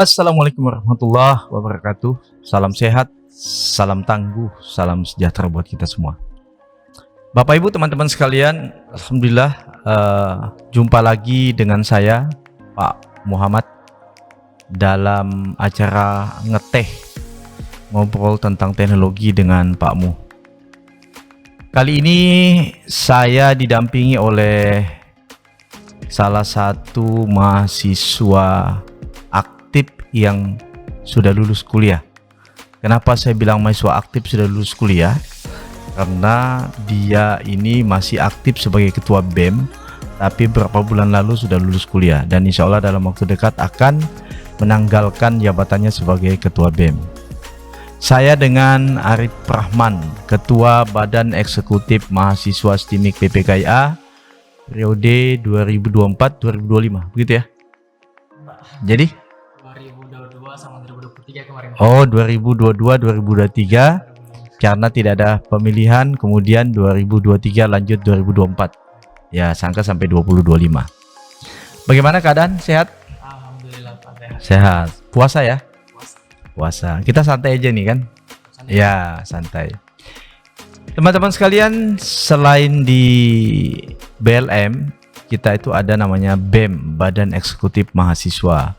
Assalamualaikum warahmatullahi wabarakatuh. Salam sehat, salam tangguh, salam sejahtera buat kita semua. Bapak Ibu, teman-teman sekalian, alhamdulillah jumpa lagi dengan saya Pak Muhammad dalam acara ngeteh ngobrol tentang teknologi dengan Pak Mu. Kali ini saya didampingi oleh salah satu mahasiswa aktif yang sudah lulus kuliah. Kenapa saya bilang mahasiswa aktif sudah lulus kuliah? Karena dia ini masih aktif sebagai ketua BEM, tapi beberapa bulan lalu sudah lulus kuliah dan insya Allah dalam waktu dekat akan menanggalkan jabatannya sebagai ketua BEM. Saya dengan Arif Rahman, ketua Badan Eksekutif Mahasiswa STIMIK PPKIA periode 2024-2025, begitu ya? Jadi 2022 sama 2023 kemarin. Oh, 2022-2023 karena tidak ada pemilihan, kemudian 2023 lanjut 2024. Ya, sangka sampai 2025. Bagaimana keadaan? Sehat? Alhamdulillah Pak, sehat. Sehat. Puasa ya? Puasa. Puasa. Kita santai aja nih kan? Santai. Ya, santai. Teman-teman sekalian, selain di BLM, kita itu ada namanya BEM, Badan Eksekutif Mahasiswa.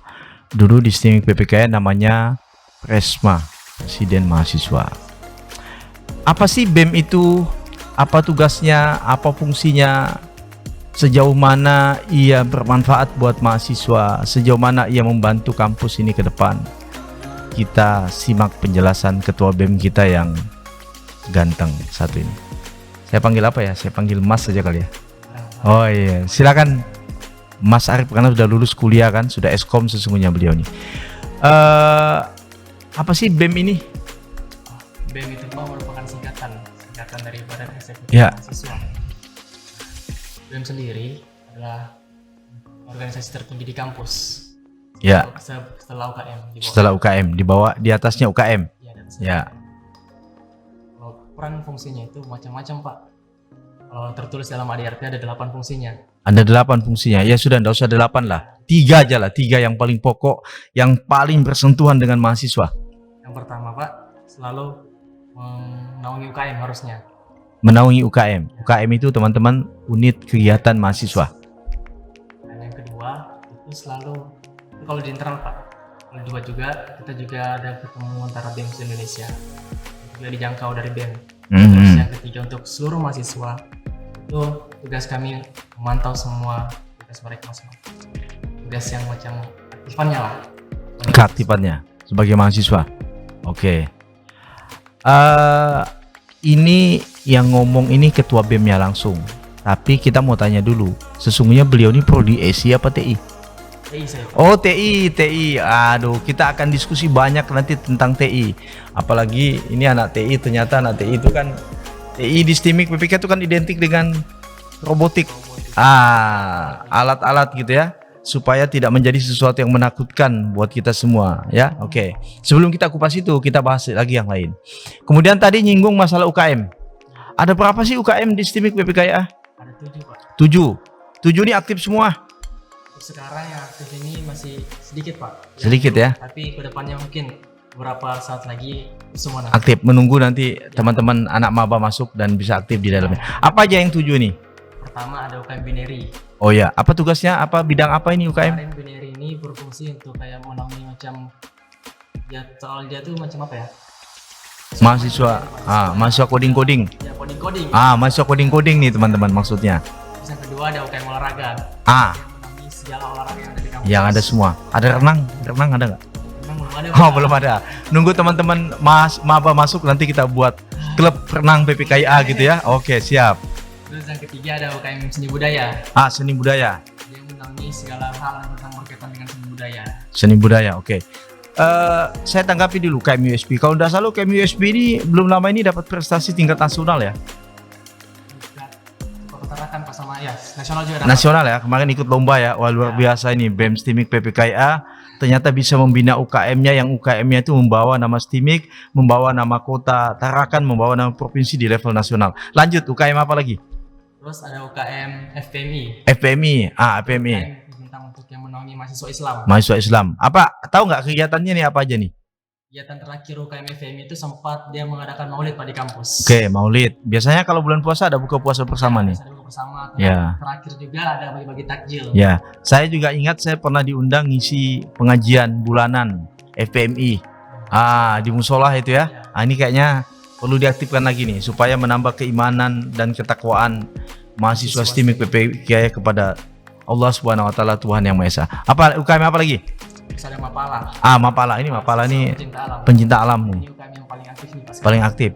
Dulu di STIMIK PPKIA namanya Presma, Presiden Mahasiswa. Apa sih BEM itu? Apa tugasnya? Apa fungsinya? Sejauh mana ia bermanfaat buat mahasiswa? Sejauh mana ia membantu kampus ini ke depan? Kita simak penjelasan Ketua BEM kita yang ganteng satu ini. Saya panggil apa ya? Saya panggil Mas saja kali ya. Oh iya, silakan Mas Arif, karena sudah lulus kuliah kan, sudah Eskom sesungguhnya beliau nih. Apa sih BEM ini? BEM itu Pak merupakan singkatan dari Badan Eksekutif Ya. Mahasiswa. BEM sendiri adalah organisasi tertinggi di kampus. Ya. Setelah UKM. Setelah UKM, di bawah, di atasnya UKM. Ya, dan Ya. Kalau peran fungsinya itu macam-macam Pak. Kalau tertulis dalam ADRT ada 8 fungsinya. Ada 8 fungsinya. Ya sudah, enggak usah 8 lah. 3 aja lah, 3 yang paling pokok, yang paling bersentuhan dengan mahasiswa. Yang pertama Pak, selalu menaungi UKM harusnya. Menaungi UKM. UKM itu teman-teman unit kegiatan mahasiswa. Dan yang kedua itu selalu itu kalau di internal Pak. Kalau di luar juga kita juga ada ketemu antara BEM Indonesia. Juga dijangkau dari BEM. Terus yang ketiga untuk seluruh mahasiswa itu tugas kami memantau semua tugas mereka masing-masing. Tugas yang macam aktifannya lah. Keaktifannya sebagai mahasiswa. Oke. Ini yang ngomong ini ketua BEM-nya langsung. Tapi kita mau tanya dulu, sesungguhnya beliau ini prodi ESI apa TI? TI saya. Oh, TI. Aduh, kita akan diskusi banyak nanti tentang TI. Apalagi ini anak TI, ternyata anak TI itu kan TI di STIMIK PPK itu kan identik dengan robotik. Alat-alat gitu ya, supaya tidak menjadi sesuatu yang menakutkan buat kita semua ya. Oke. Sebelum kita kupas itu, kita bahas lagi yang lain. Kemudian tadi nyinggung masalah UKM. Ada berapa sih UKM di STIMIK PPKIA? Ada 7 Pak. 7 ini aktif semua. Untuk sekarang yang aktif ini masih sedikit Pak. Sedikit ya. Tapi kedepannya mungkin beberapa saat lagi semua nanti. Aktif, menunggu nanti teman-teman anak maba masuk dan bisa aktif di dalamnya. Apa aja yang 7 nih? Pertama ada UKM Bineri. Oh ya, apa tugasnya? Apa bidang apa ini UKM? UKM Bineri ini berfungsi untuk kayak menaungi macam ya, soal dia tuh macam apa ya? Mahasiswa, mahasiswa coding. Ya coding. Mahasiswa coding nih teman-teman maksudnya. Terus yang kedua ada UKM olahraga. Ah, Yang menaungi segala olahraga yang ada di kampus. yang ada semua. Ada renang ada nggak? Memang belum ada. Oh, belum ada. Nunggu teman-teman maba masuk nanti kita buat klub renang PPKIA gitu ya. Oke, siap. Terus yang ketiga ada UKM Seni Budaya. Seni budaya. Dia menaungi segala hal yang tentang berkaitan dengan seni budaya. Seni budaya, oke. Saya tanggapi dulu UKM USB. Kalau tidak salah UKM USB ini belum lama ini dapat prestasi tingkat nasional ya. Pertarakan Pak sama ya nasional juga dapat. Nasional ya, kemarin ikut lomba ya. Wah, luar biasa ini BEM STIMIK PPKIA ternyata bisa membina UKM-nya, yang UKM-nya itu membawa nama STIMIK, membawa nama kota Tarakan, membawa nama provinsi di level nasional. Lanjut, UKM apa lagi? Terus ada UKM FPMI. FPMI, FPMI. tentang untuk yang menaungi mahasiswa Islam. Mahasiswa Islam. Apa tahu nggak kegiatannya nih apa aja nih? Kegiatan terakhir UKM FEM itu sempat dia mengadakan maulid Pak di kampus. Oke, maulid. Biasanya kalau bulan puasa ada buka puasa bersama nih. Ada buka bersama. Ya. Terakhir juga ada bagi-bagi takjil. Ya, saya juga ingat saya pernah diundang ngisi pengajian bulanan FPMI. Di musola itu ya. Ini kayaknya perlu diaktifkan lagi nih supaya menambah keimanan dan ketakwaan mahasiswa STIMIK PPKI kepada Allah Subhanahu wa taala, Tuhan yang Maha Esa. Apa UKM apa lagi? Terus ada Mapala. Mapala ini Pencinta alam. pencinta alam nih. Ini UKM yang paling aktif nih Pak. Paling aktif.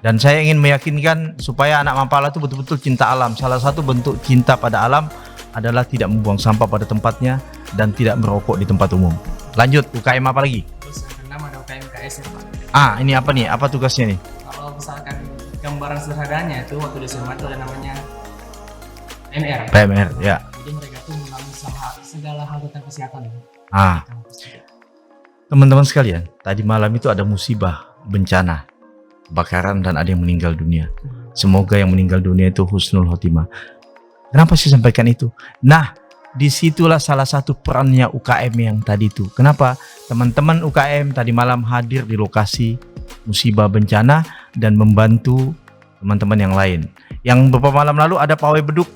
Dan saya ingin meyakinkan supaya anak Mapala itu betul-betul cinta alam. Salah satu bentuk cinta pada alam adalah tidak membuang sampah pada tempatnya dan tidak merokok di tempat umum. Lanjut, UKM apa lagi? Terus yang keenam ada UKM KS ya Pak. Ini apa nih? Apa tugasnya nih? Kalau misalkan gambaran sederhananya itu waktu di SMA itu ada namanya PMR. PMR, ya. Jadi mereka tuh mengalami segala hal tentang kesehatan. Teman-teman sekalian, tadi malam itu ada musibah, bencana, kebakaran dan ada yang meninggal dunia. Semoga yang meninggal dunia itu husnul khotimah. Kenapa sih sampaikan itu? Nah, disitulah salah satu perannya UKM yang tadi itu. Kenapa? Teman-teman UKM tadi malam hadir di lokasi musibah bencana dan membantu teman-teman yang lain. Yang beberapa malam lalu ada pawai beduk.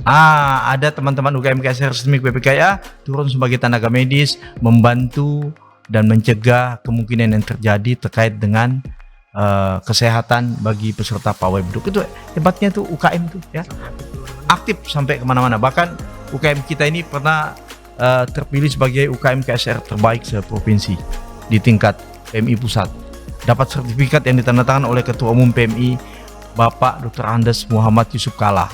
Ada teman-teman UKM KSR STIMIK PPKIA turun sebagai tenaga medis membantu dan mencegah kemungkinan yang terjadi terkait dengan kesehatan bagi peserta pawai beduk. Itu hebatnya tuh UKM tuh ya, aktif sampai kemana-mana. Bahkan UKM kita ini pernah terpilih sebagai UKM KSR terbaik seprovinsi di tingkat PMI pusat. Dapat sertifikat yang ditandatangani oleh Ketua Umum PMI Bapak Dr. Andes Muhammad Yusuf Kala.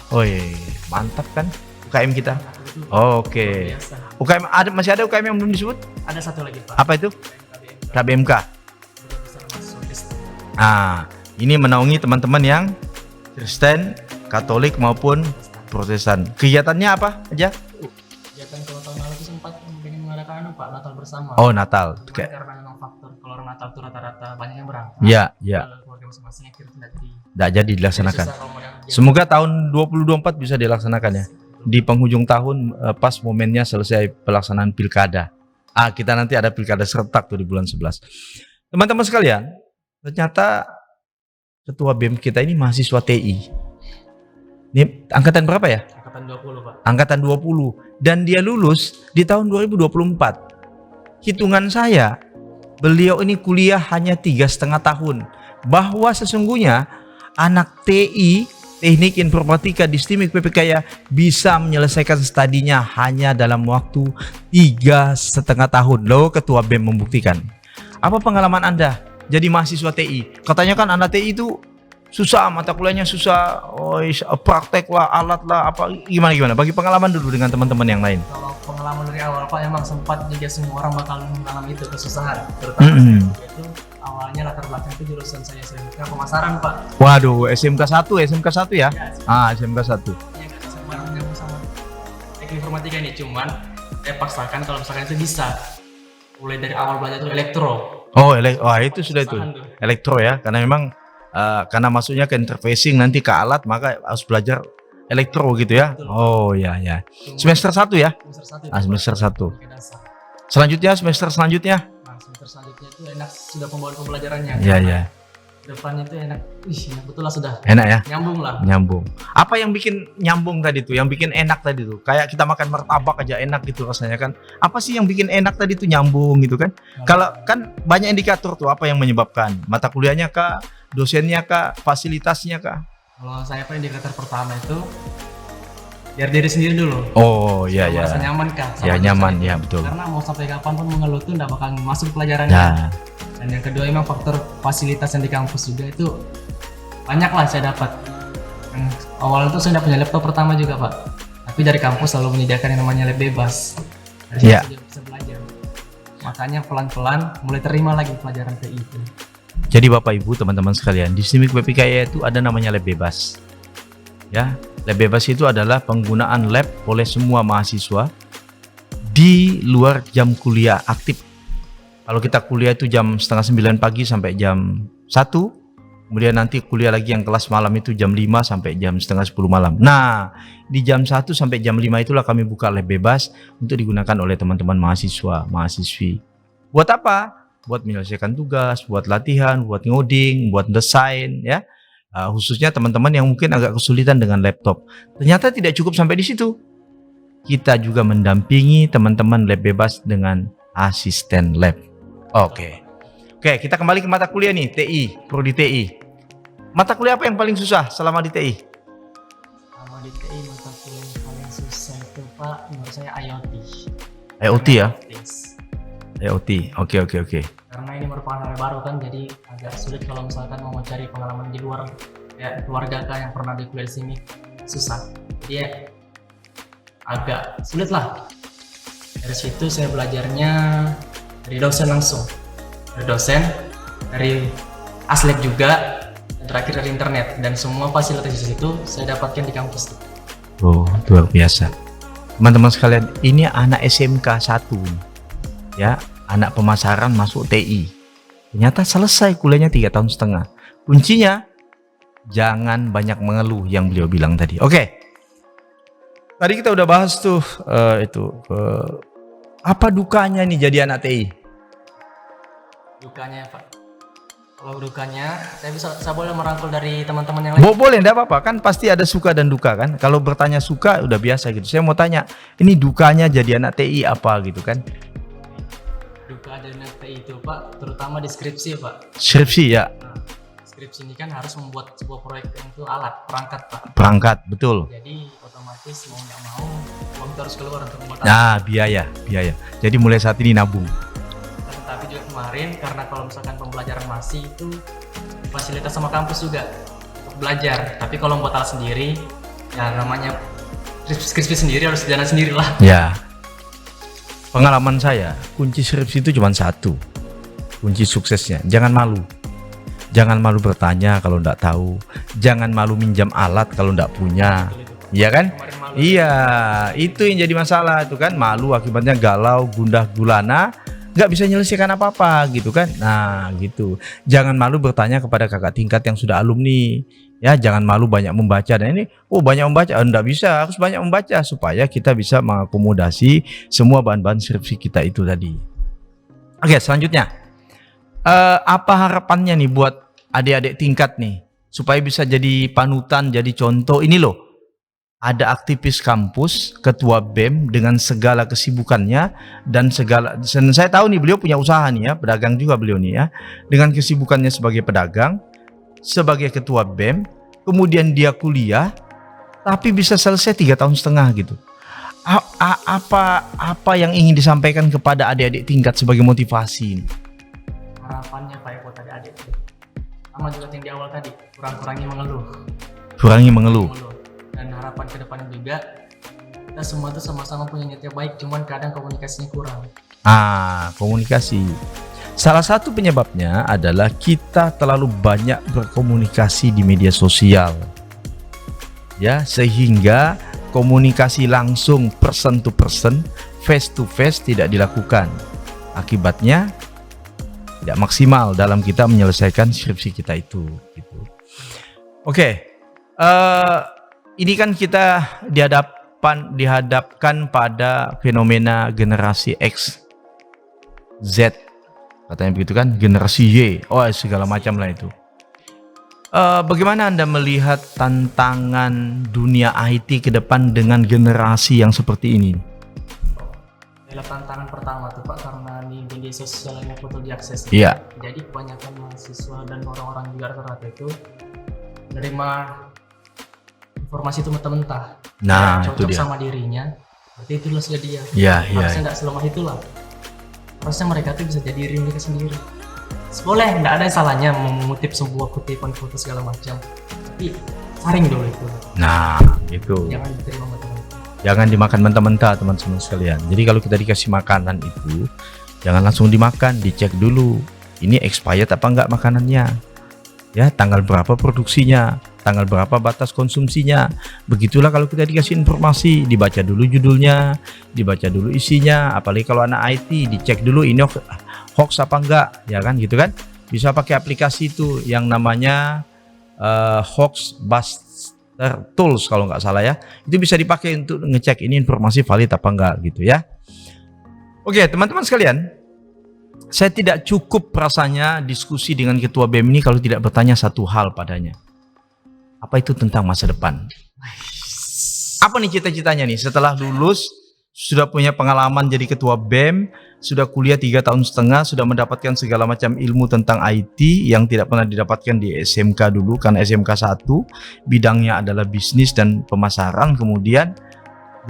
Mantap kan UKM kita. Oke. UKM masih ada UKM yang belum disebut? Ada satu lagi Pak. Apa itu? KBMK. Ini menaungi teman-teman yang Kristen, Katolik maupun Protestan. Kegiatannya apa aja? Kegiatan kalau tahun lalu itu sempat ingin mengadakan Pak Natal bersama. Natal. Karena memang faktor kalau orang Natal itu rata-rata banyak yang berangkat. Ya. Keluarga masing-masing akhirnya tidak jadi dilaksanakan. Semoga tahun 2024 bisa dilaksanakan ya. Di penghujung tahun pas momennya selesai pelaksanaan pilkada. Kita nanti ada pilkada serentak tuh di bulan 11. Teman-teman sekalian, ternyata ketua BEM kita ini mahasiswa TI. Ini angkatan berapa ya? Angkatan 20 Pak. Angkatan 20. Dan dia lulus di tahun 2024. Hitungan saya, beliau ini kuliah hanya 3,5 tahun. Bahwa sesungguhnya anak TI, Teknik Informatika di STIMIK PPKIA bisa menyelesaikan studinya hanya dalam waktu 3,5 tahun. Loh, Ketua BEM membuktikan. Apa pengalaman Anda jadi mahasiswa TI? Katanya kan anak TI itu susah, mata kuliahnya susah, praktek lah, alat lah, apa gimana? Bagi pengalaman dulu dengan teman-teman yang lain. Kalau pengalaman dari awal Pak, emang sempat juga semua orang bakal mengalami itu kesusahan, terutama itu awalnya latar belakang itu jurusan saya SMK pemasaran Pak. Waduh, SMK 1 ya? SMK 1. Iya, barang nyambung sama teknik informatika ini, cuman saya paksakan kalau misalkan itu bisa mulai dari awal belajar itu elektro. Itu sudah itu elektro ya, karena memang karena masuknya ke interfacing nanti ke alat, maka harus belajar elektro gitu ya. Betul. Ya. Semester 1 ya? Semester 1. Selanjutnya semester selanjutnya? Semester selanjutnya itu enak, sudah pembawaan pembelajarannya. Iya. Depannya itu enak. Betul lah sudah. Enak ya? Nyambung. Apa yang bikin nyambung tadi tuh? Yang bikin enak tadi tuh? Kayak kita makan martabak aja enak gitu rasanya kan. Apa sih yang bikin enak tadi tuh nyambung gitu kan? Kalau kan banyak indikator tuh, apa yang menyebabkan? Mata kuliahnya kah? Dosennya kah? Fasilitasnya kah? Kalau saya indikator pertama itu biar diri sendiri dulu. Iya. Merasa nyaman kah? Ya nyaman, ya betul. Karena mau sampai kapan pun mengeluh tuh nggak bakal masuk pelajarannya. Dan yang kedua memang faktor fasilitas yang di kampus juga itu banyak lah saya dapat. Awalnya tuh saya nggak punya laptop pertama juga Pak. Tapi dari kampus selalu menyediakan yang namanya lab bebas. Dari situ bisa belajar. Makanya pelan-pelan mulai terima lagi pelajaran TI itu. Jadi Bapak Ibu teman-teman sekalian, di STIMIK PPKIA itu ada namanya lab bebas. Ya, lab bebas itu adalah penggunaan lab oleh semua mahasiswa di luar jam kuliah aktif. Kalau kita kuliah itu jam 8:30 pagi sampai jam 1, Kemudian nanti kuliah lagi yang kelas malam itu jam 5 sampai jam setengah 10 malam. Nah, di jam 1 sampai jam 5 itulah kami buka lab bebas untuk digunakan oleh teman-teman mahasiswa, mahasiswi. Buat apa? Buat menyelesaikan tugas, buat latihan, buat ngoding, buat desain ya. Khususnya teman-teman yang mungkin agak kesulitan dengan laptop. Ternyata tidak cukup sampai di situ. Kita juga mendampingi teman-teman lab bebas dengan asisten lab. Oke, kita kembali ke mata kuliah nih, TI, prodi TI. Mata kuliah apa yang paling susah selama di TI? Sama di TI mata kuliah yang paling susah itu Pak, menurut saya IoT. IoT ya? Yes. IoT, oke. Karena ini merupakan hal baru kan, jadi agak sulit kalau misalkan mau cari pengalaman di luar ya, keluarga kan yang pernah di kuliah di sini susah. Jadi ya, agak sulit lah. Dari situ saya belajarnya dari dosen langsung, dari aslab juga, dan terakhir dari internet, dan semua fasilitas itu saya dapatkan di kampus. Oh, luar biasa. Teman-teman sekalian, ini anak SMK 1 ya, anak pemasaran masuk TI. Ternyata selesai kuliahnya 3,5 tahun. Kuncinya jangan banyak mengeluh yang beliau bilang tadi. Oke. Tadi kita udah bahas tuh apa dukanya nih jadi anak TI? Dukanya Pak. Kalau dukanya, saya boleh merangkul dari teman-teman yang lain. Boleh, enggak apa-apa, kan pasti ada suka dan duka kan. Kalau bertanya suka udah biasa gitu. Saya mau tanya, ini dukanya jadi anak TI apa gitu kan? Duka dari anak TI itu Pak, terutama di skripsi Pak. Skripsi ya. Nah, skripsi ini kan harus membuat sebuah proyek yang itu alat, perangkat Pak. Perangkat, betul. Jadi otomatis mau nggak mau uang itu harus keluar untuk membuat Nah, biaya. Jadi mulai saat ini nabung. Tapi juga kemarin karena kalau misalkan pembelajaran masih itu fasilitas sama kampus juga untuk belajar. Tapi kalau buat alat sendiri, ya namanya skripsi sendiri harus jalan sendiri lah. Ya. Pengalaman saya, kunci skripsi itu cuma satu. Kunci suksesnya, jangan malu. Jangan malu bertanya kalau enggak tahu. Jangan malu minjam alat kalau enggak punya. Iya kan? Iya, itu yang jadi masalah itu kan, malu akibatnya galau, gundah gulana, nggak bisa menyelesaikan apa-apa gitu kan. Nah gitu, jangan malu bertanya kepada kakak tingkat yang sudah alumni ya, jangan malu banyak membaca. Dan ini banyak membaca, enggak bisa, harus banyak membaca supaya kita bisa mengakomodasi semua bahan-bahan skripsi kita itu tadi. Oke, selanjutnya apa harapannya nih buat adik-adik tingkat nih supaya bisa jadi panutan, jadi contoh. Ini loh, ada aktivis kampus, ketua BEM dengan segala kesibukannya dan saya tahu nih beliau punya usaha nih ya, pedagang juga beliau nih ya. Dengan kesibukannya sebagai pedagang, sebagai ketua BEM, kemudian dia kuliah tapi bisa selesai 3,5 tahun gitu. Apa yang ingin disampaikan kepada adik-adik tingkat sebagai motivasi ini? Harapannya Pak buat adik-adik, sama juga yang di awal tadi, kurangi mengeluh. Dan harapan ke depannya juga, kita semua tuh sama-sama punya niat yang baik, cuman kadang komunikasinya kurang. Komunikasi. Salah satu penyebabnya adalah kita terlalu banyak berkomunikasi di media sosial. Ya, sehingga komunikasi langsung person to person, face to face tidak dilakukan. Akibatnya tidak maksimal dalam kita menyelesaikan skripsi kita itu gitu. Oke. Ini kan kita dihadapkan pada fenomena generasi X, Z, katanya begitu kan, generasi Y, segala macam lah itu. Bagaimana Anda melihat tantangan dunia IT ke depan dengan generasi yang seperti ini? Adalah tantangan pertama tuh Pak, karena di media sosial yang betul diakses. Iya. Jadi kebanyakan mahasiswa dan orang-orang di rata-rata itu menerima informasi itu mentah-mentah. Nah, cocok itu dia. sama dirinya, berarti itulah sudah dia. Iya. Harusnya nggak selemah itulah. Harusnya mereka tuh bisa jadi diri mereka sendiri. Boleh, nggak ada salahnya mengutip sebuah kutipan foto segala macam. Tapi saring dulu itu. Nah, itu. Jangan diterima mentah-mentah. Jangan dimakan mentah-mentah teman-teman sekalian. Jadi kalau kita dikasih makanan itu, jangan langsung dimakan, dicek dulu. Ini expired apa enggak makanannya. Ya, tanggal berapa produksinya, tanggal berapa batas konsumsinya. Begitulah kalau kita dikasih informasi, dibaca dulu judulnya, dibaca dulu isinya. Apalagi kalau anak IT, dicek dulu ini hoax apa enggak, ya kan gitu kan. bisa pakai aplikasi itu yang namanya Hoaxbuster Tools kalau nggak salah ya. Itu bisa dipakai untuk ngecek ini informasi valid apa enggak gitu ya. Oke, teman-teman sekalian, saya tidak cukup rasanya diskusi dengan ketua BEM ini kalau tidak bertanya satu hal padanya. Apa itu tentang masa depan? Apa nih cita-citanya nih setelah lulus, sudah punya pengalaman jadi ketua BEM, sudah kuliah 3,5 tahun, sudah mendapatkan segala macam ilmu tentang IT yang tidak pernah didapatkan di SMK dulu, karena SMK 1 bidangnya adalah bisnis dan pemasaran. Kemudian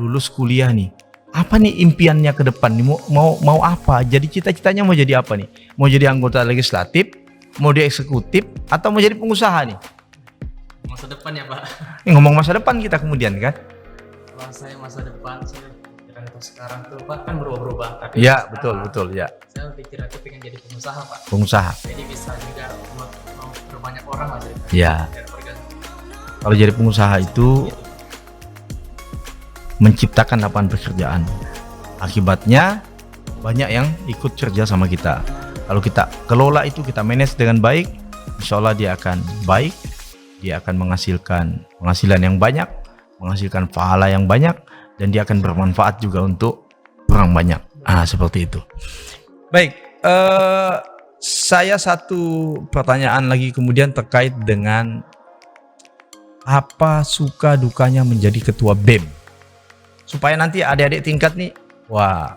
lulus kuliah nih, apa nih impiannya ke depan nih? Mau apa? Jadi cita-citanya mau jadi apa nih? Mau jadi anggota legislatif, mau di eksekutif, atau mau jadi pengusaha nih? Masa depan ya Pak. Ngomong masa depan kita kemudian kan? Kalau saya masa depan, saya pikiran untuk sekarang tuh Pak kan berubah-ubah. Tapi Ya betul ya. Saya pikiran tuh pengen jadi pengusaha Pak. Pengusaha. Jadi bisa juga buat berbanyak orang lah ceritanya. Ya. Biar bergantung. Kalau jadi pengusaha itu menciptakan lapangan pekerjaan. Akibatnya banyak yang ikut kerja sama kita. Kalau kita kelola itu, kita manage dengan baik, insya Allah dia akan baik. Dia akan menghasilkan penghasilan yang banyak, menghasilkan pahala yang banyak, dan dia akan bermanfaat juga untuk orang banyak. Seperti itu. Baik, saya satu pertanyaan lagi kemudian terkait dengan apa suka dukanya menjadi ketua BEM, supaya nanti adik-adik tingkat nih, wah,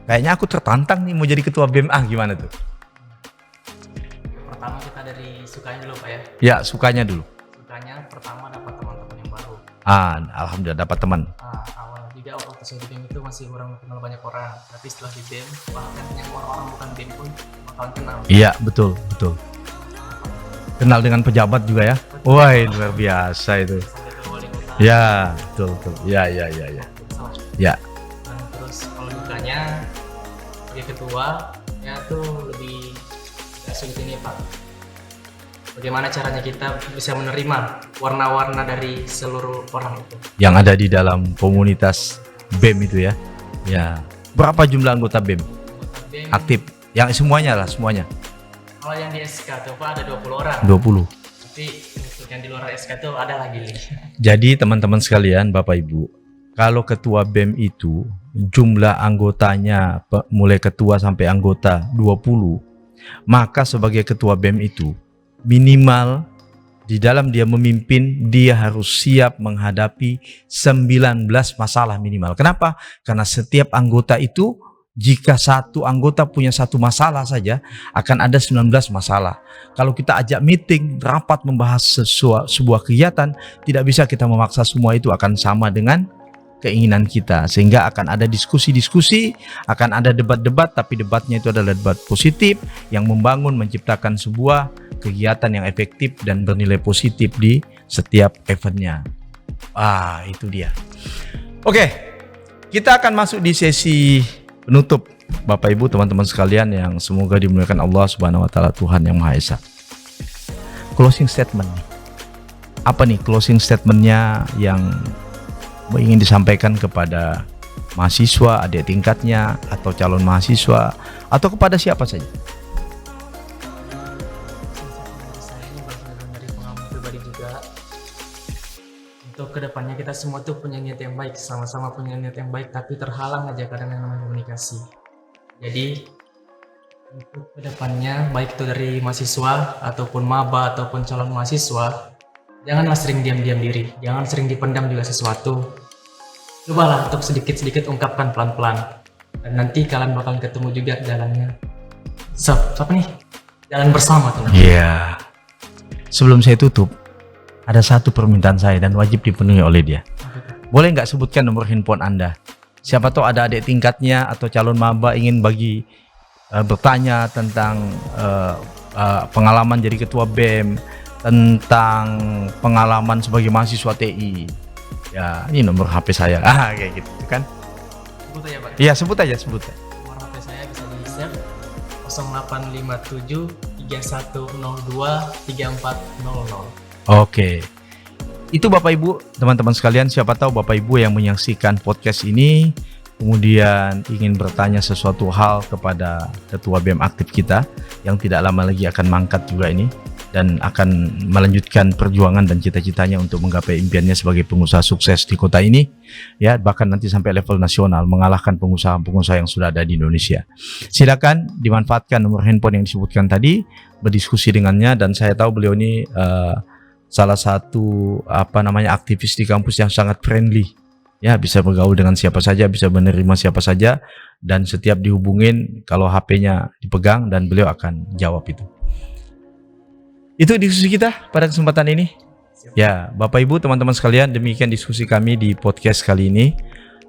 kayaknya aku tertantang nih mau jadi ketua BEM. Gimana tuh? Pertama kita dari sukanya dulu Pak ya. Ya, sukanya dulu. Sukanya pertama dapat teman-teman yang baru. Alhamdulillah dapat teman. Awal juga waktu saya di BEM itu masih kurang kenal banyak orang. Tapi setelah di BEM, bahkan yang orang bukan BEM pun bakalan kenal. Iya, betul. Kenal dengan pejabat juga ya. Wah, luar biasa itu. Sampai ke wali kota. Ya, betul. Ya. Ya. Nah, terus kalau dukanya sebagai ketua ya tuh lebih gak sulit ini Pak. Bagaimana caranya kita bisa menerima warna-warna dari seluruh orang itu Yang ada di dalam komunitas BEM itu ya. Ya. Berapa jumlah anggota BEM anggota BEM. aktif? Yang semuanya. Kalau yang di SK tuh Pak ada 20 orang. 20. Tapi untuk yang di luar SK tuh ada lagi nih. Jadi teman-teman sekalian, Bapak Ibu, kalau ketua BEM itu jumlah anggotanya mulai ketua sampai anggota 20, maka sebagai ketua BEM itu minimal di dalam dia memimpin, dia harus siap menghadapi 19 masalah minimal. Kenapa? Karena setiap anggota itu, jika satu anggota punya satu masalah saja, akan ada 19 masalah. Kalau kita ajak meeting, rapat membahas sebuah kegiatan, tidak bisa kita memaksa semua itu akan sama dengan keinginan kita, sehingga akan ada diskusi-diskusi, akan ada debat-debat, tapi debatnya itu adalah debat positif yang membangun, menciptakan sebuah kegiatan yang efektif dan bernilai positif di setiap eventnya. Itu dia. Oke, kita akan masuk di sesi penutup, Bapak Ibu, teman-teman sekalian yang semoga dimuliakan Allah Subhanahu wa taala, Tuhan yang Maha Esa. Closing statement nih. Apa nih closing statementnya yang ingin disampaikan kepada mahasiswa, adik tingkatnya, atau calon mahasiswa, atau kepada siapa saja? Saya ini berdasarkan dari pengalaman pribadi juga. Untuk kedepannya kita semua tuh punya niat yang baik, sama-sama punya niat yang baik, tapi terhalang aja kadang yang namanya komunikasi. Jadi untuk kedepannya baik itu dari mahasiswa ataupun maba ataupun calon mahasiswa, janganlah sering diam-diam diri, jangan sering dipendam juga sesuatu. Cobalah untuk sedikit-sedikit ungkapkan pelan-pelan, dan nanti kalian bakal ketemu juga jalannya. Apa nih? Jalan bersama tuh. Iya. Sebelum saya tutup, ada satu permintaan saya dan wajib dipenuhi oleh dia. Boleh nggak sebutkan nomor handphone Anda? Siapa tahu ada adik tingkatnya atau calon maba ingin bertanya tentang pengalaman jadi ketua BEM, tentang pengalaman sebagai mahasiswa TI. Ya, ini nomor HP saya. Kayak gitu kan. Sebut aja, Pak. Iya, sebut aja. Nomor HP saya bisa di-save 0857 3102 3400. Oke. Itu Bapak Ibu, teman-teman sekalian, siapa tahu Bapak Ibu yang menyaksikan podcast ini kemudian ingin bertanya sesuatu hal kepada ketua BEM aktif kita yang tidak lama lagi akan mangkat juga ini dan akan melanjutkan perjuangan dan cita-citanya untuk menggapai impiannya sebagai pengusaha sukses di kota ini, ya, bahkan nanti sampai level nasional mengalahkan pengusaha-pengusaha yang sudah ada di Indonesia. Silakan dimanfaatkan nomor handphone yang disebutkan tadi, berdiskusi dengannya, dan saya tahu beliau ini salah satu aktivis di kampus yang sangat friendly, ya, bisa bergaul dengan siapa saja, bisa menerima siapa saja, dan setiap dihubungin kalau HP-nya dipegang dan beliau akan jawab itu. Itu diskusi kita pada kesempatan ini. Ya, Bapak Ibu, teman-teman sekalian, demikian diskusi kami di podcast kali ini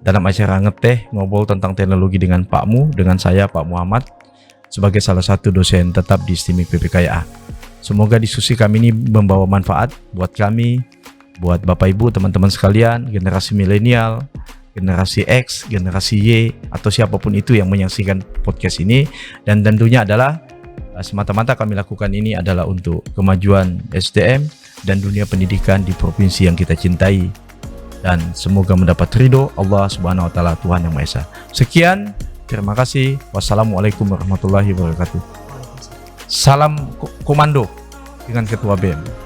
dalam acara Ngeteh ngobrol tentang teknologi dengan Pak Mu, dengan saya Pak Muhammad sebagai salah satu dosen tetap di STIMIK PPKIA. Semoga diskusi kami ini membawa manfaat buat kami, buat Bapak Ibu, teman-teman sekalian, generasi milenial, generasi X, generasi Y, atau siapapun itu yang menyaksikan podcast ini. Dan tentunya adalah semata-mata kami lakukan ini adalah untuk kemajuan SDM dan dunia pendidikan di provinsi yang kita cintai, dan semoga mendapat ridho Allah Subhanahu wa taala, Tuhan Yang Maha Esa. Sekian, terima kasih. Wassalamualaikum warahmatullahi wabarakatuh. Salam komando dengan Ketua BEM.